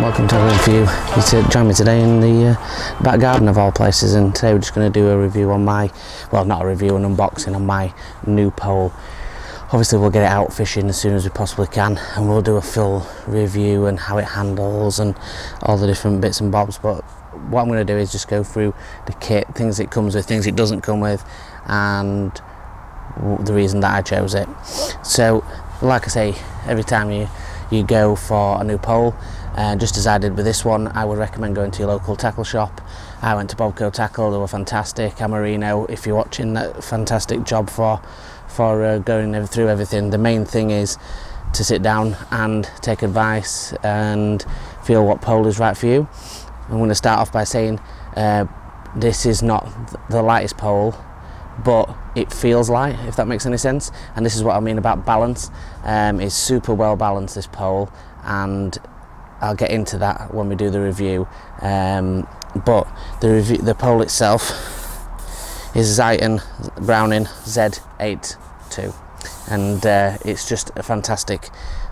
welcome to a review. You join me today in the back garden of all places, and today we're just going to do a review on my, well, not a review, an unboxing on my new pole. Obviously we'll get it out fishing as soon as we possibly can, and we'll do a full review and how it handles and all the different bits and bobs. But what I'm going to do is just go through the kit, things it comes with, things it doesn't come with, and the reason that I chose it. So like I say, every time you go for a new pole, just as I did with this one, I would recommend going to your local tackle shop. I went to Bobco Tackle, they were fantastic. Amarino, if you're watching, that fantastic job for going through everything. The main thing is to sit down and take advice and feel what pole is right for you. I'm going to start off by saying this is not the lightest pole, but it feels light, if that makes any sense. And this is what I mean about balance. It's super well balanced, this pole, and I'll get into that when we do the review. But the pole itself is xitan Browning Z82, and it's just a fantastic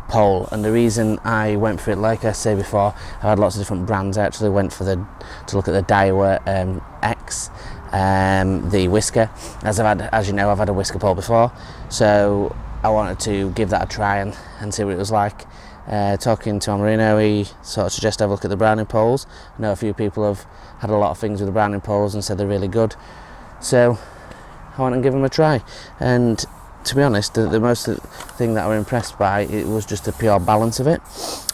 pole. And the reason I went for it, like I say before, I had lots of different brands. I actually went for to look at the Daiwa X, the whisker, as you know, I've had a whisker pole before, so I wanted to give that a try and see what it was like. Talking to Amarino, he sort of suggested have a look at the Browning poles. I know a few people have had a lot of things with the Browning poles and said they're really good, so I went and give them a try. And to be honest, the most thing that I was impressed by, it was just the pure balance of it.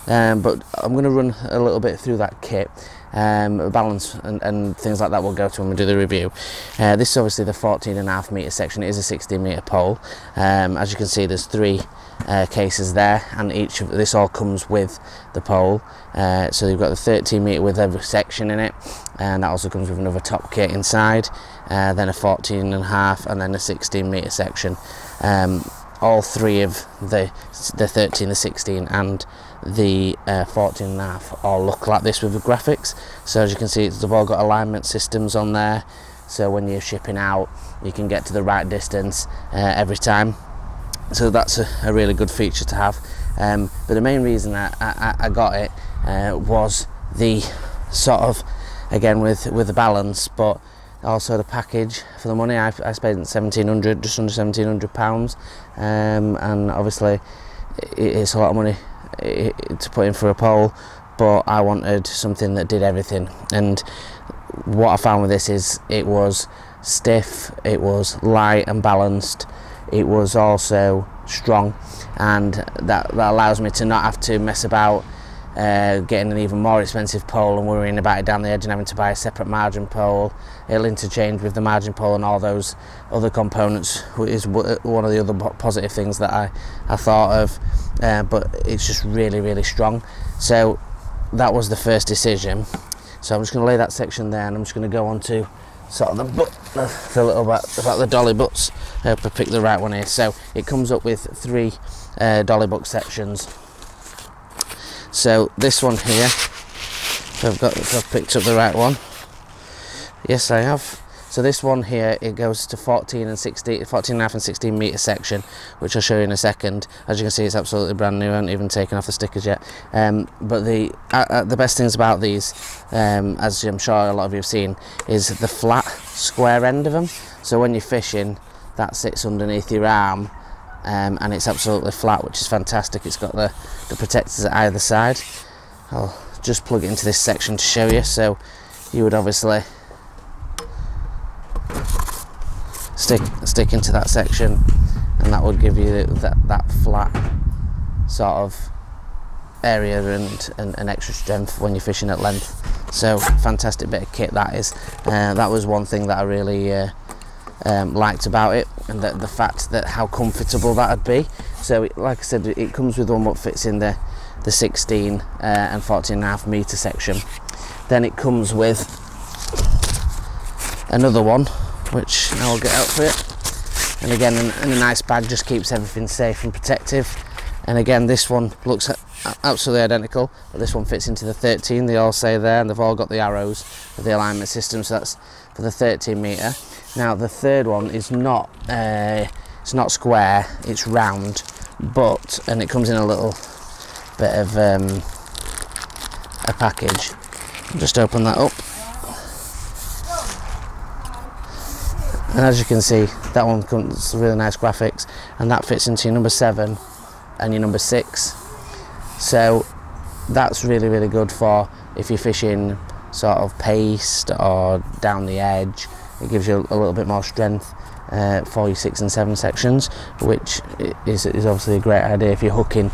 But I'm going to run a little bit through that kit. Balance and things like that we'll go to when we do the review. This is obviously the 14.5 metre section. It is a 16 metre pole. As you can see, there's three cases there, and each of this all comes with the pole. So you've got the 13 metre with every section in it, and that also comes with another top kit inside, then a 14.5, and then a 16 metre section. All three of the 13, the 16 and the 14.5 all look like this with the graphics. So as you can see, they've all got alignment systems on there, so when you're shipping out you can get to the right distance every time. So that's a really good feature to have. But the main reason I got it was the sort of, again, with the balance, but also the package for the money. I spent just under £1,700, and obviously it's a lot of money to put in for a pole, but I wanted something that did everything. And what I found with this is it was stiff, it was light and balanced, it was also strong, and that allows me to not have to mess about getting an even more expensive pole and worrying about it down the edge and having to buy a separate margin pole. It'll interchange with the margin pole and all those other components, which is one of the other positive things that I thought of. But it's just really strong. So that was the first decision. So I'm just going to lay that section there, and I'm just going to go on to sort of the little bit about the dolly butts. I hope I picked the right one here. So it comes up with three dolly butt sections. So this one here, if I've picked up the right one. Yes, I have. So this one here, it goes to 14.5 and 16 metre section, which I'll show you in a second. As you can see, it's absolutely brand new. I haven't even taken off the stickers yet. But the best things about these, as I'm sure a lot of you have seen, is the flat square end of them. So when you're fishing, that sits underneath your arm, and it's absolutely flat, which is fantastic. It's got the protectors at either side. I'll just plug it into this section to show you. So you would obviously stick into that section, and that would give you that flat sort of area and extra strength when you're fishing at length. So fantastic bit of kit that is. That was one thing that I really liked about it, and the fact that how comfortable that would be. So like I said, it comes with one that fits in the 16 and 14.5 metre section. Then it comes with another one, which I'll get out for it, and again in a nice bag, just keeps everything safe and protective. And again, this one looks absolutely identical, but this one fits into the 13. They all say there, and they've all got the arrows for the alignment system, so that's for the 13 metre. Now the third one is not it's not square, it's round, and it comes in a little bit of a package. Just open that up, and as you can see, that one comes with really nice graphics, and that fits into your number 7 and your number 6. So that's really, really good for if you're fishing sort of paced or down the edge. It gives you a little bit more strength for your 6 and 7 sections, which is obviously a great idea if you're hooking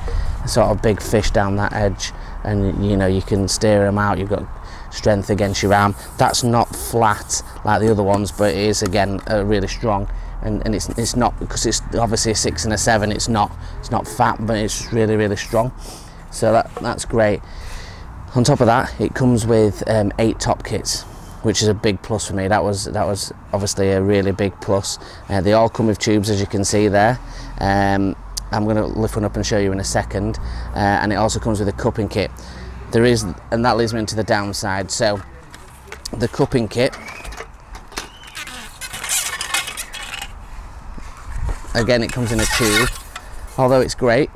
sort of big fish down that edge, and you know you can steer them out. You've got strength against your arm. That's not flat like the other ones, but it is again really strong, and it's not, because it's obviously a 6 and a 7, it's not fat, but it's really, really strong. So that's great. On top of that, it comes with 8 top kits, which is a big plus for me. That was obviously a really big plus. They all come with tubes, as you can see there. I'm going to lift one up and show you in a second, and it also comes with a cupping kit. And that leads me into the downside. So the cupping kit, again, it comes in a tube. Although it's great,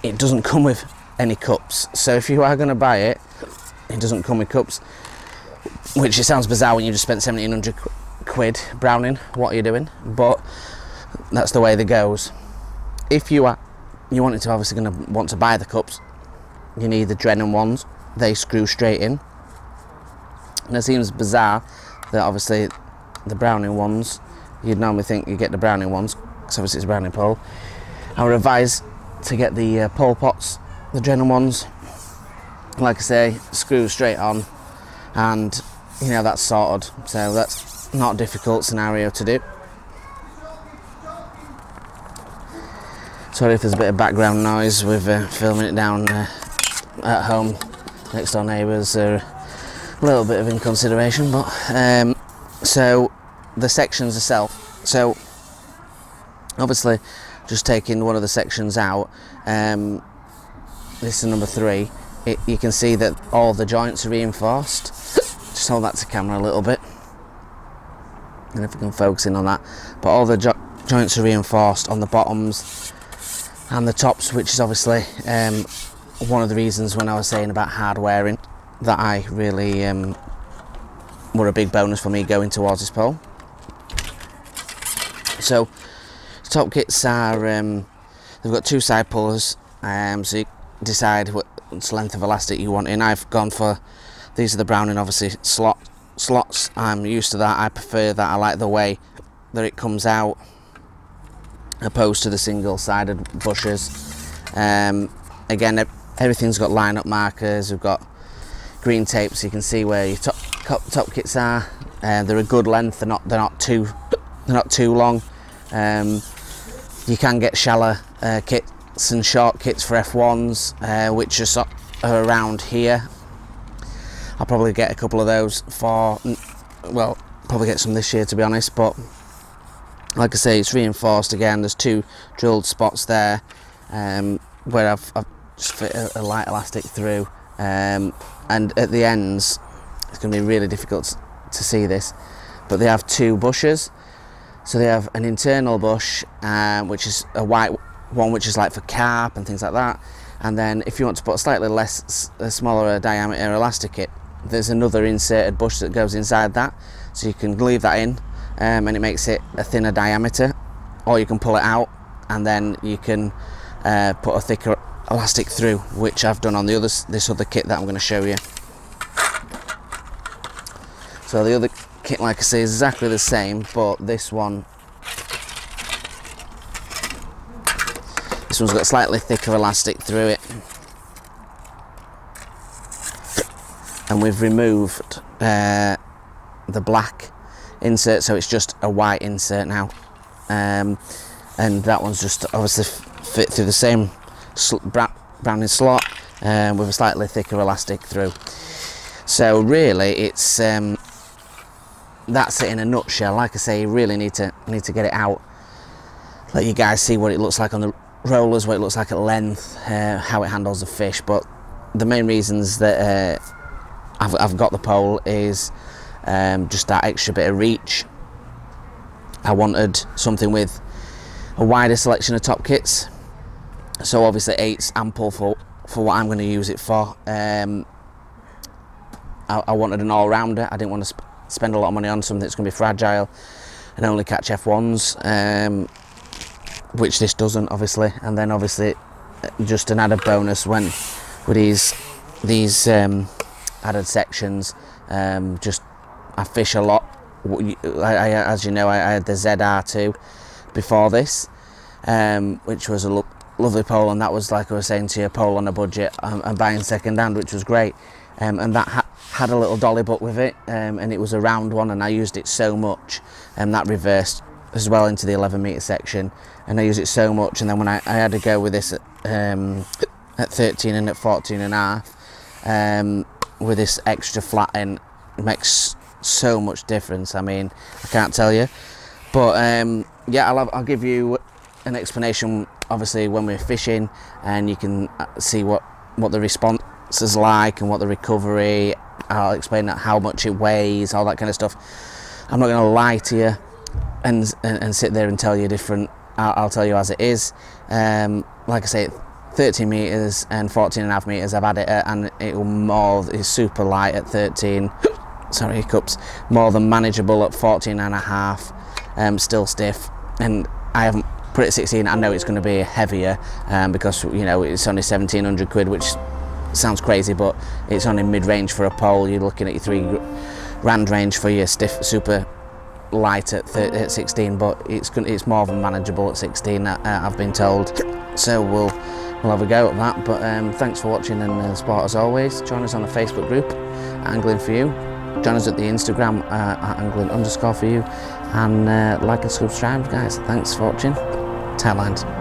it doesn't come with any cups. So if you are going to buy it, it doesn't come with cups, which it sounds bizarre when you just spent 1,700 quid browning. What are you doing? But that's the way that goes. If you wanted to, obviously going to want to buy the cups, you need the Drennan ones. They screw straight in, and it seems bizarre that obviously the browning ones, you'd normally think you get the browning ones because obviously it's a browning pole. I would advise to get the pole pots, the Drennan ones. Like I say, screw straight on, and you know that's sorted. So that's not a difficult scenario to do. Sorry if there's a bit of background noise with filming it down at home. Next door neighbours are a little bit of inconsideration, but so the sections itself. So obviously, just taking one of the sections out. This is number 3. You can see that all the joints are reinforced. Just hold that to camera a little bit, and if we can focus in on that. But all the joints are reinforced on the bottoms and the tops, which is obviously one of the reasons when I was saying about hard wearing that I really were a big bonus for me going towards this pole. So top kits are they've got 2 side pullers, so you decide what length of elastic you want in. I've gone for, these are the Browning obviously slots. I'm used to that. I prefer that. I like the way that it comes out opposed to the single-sided bushes. Again, everything's got line-up markers. We've got green tape so you can see where your top kits are. They're a good length. They're not too long. You can get shallow kits and short kits for F1s, which are around here. I'll probably get a couple of those for, well, probably get some this year to be honest, but like I say, it's reinforced again. There's 2 drilled spots there where I've just fit a light elastic through, and at the ends it's going to be really difficult to see this, but they have 2 bushes. So they have an internal bush, which is a white one, which is like for carp and things like that, and then if you want to put a slightly smaller diameter elastic kit, there's another inserted bush that goes inside that, so you can leave that in, and it makes it a thinner diameter, or you can pull it out and then you can put a thicker elastic through, which I've done on this other kit that I'm going to show you. So the other kit, like I say, is exactly the same, but this one's got a slightly thicker elastic through it, and we've removed the black insert, so it's just a white insert now, and that one's just obviously fit through the same Browning slot with a slightly thicker elastic through. So really it's that's it in a nutshell. Like I say, you really need to get it out, let you guys see what it looks like on the rollers, what it looks like at length, how it handles the fish. But the main reasons that I've got the pole is just that extra bit of reach. I wanted something with a wider selection of top kits, so obviously 8's ample for what I'm going to use it for. I wanted an all-rounder. I didn't want to spend a lot of money on something that's going to be fragile and only catch F1s, which this doesn't, obviously. And then obviously just an added bonus when with these added sections, just I fish a lot. As you know, I had the ZR2 before this, which was a lovely pole, and that was, like I was saying to you, a pole on a budget and buying second hand, which was great. And that had a little dolly butt with it, and it was a round one, and I used it so much, and that reversed as well into the 11 metre section, and I used it so much. And then when I had to go with this at 13 and at 14 and a half, with this extra flat end, it makes so much difference. I mean, I can't tell you, but yeah, I'll give you an explanation obviously when we're fishing, and you can see what the response is like and what the recovery. I'll explain how much it weighs, all that kind of stuff. I'm not going to lie to you and sit there and tell you different. I'll tell you as it is. Like I say, 13 metres and 14.5 metres I've had it at, and it's super light at 13. Sorry, hiccups. More than manageable at 14.5. Still stiff, and I haven't put it at 16. I know it's going to be heavier, because you know it's only 1,700 quid, which sounds crazy, but it's only mid-range for a pole. You're looking at your £3 range for your stiff, super light at 16, but it's more than manageable at 16. I've been told. So we'll have a go at that. But thanks for watching and support as always. Join us on the Facebook group, Angling For You. Join us at the Instagram at angling_for_you, and like and subscribe, guys. Thanks for watching. Thailand.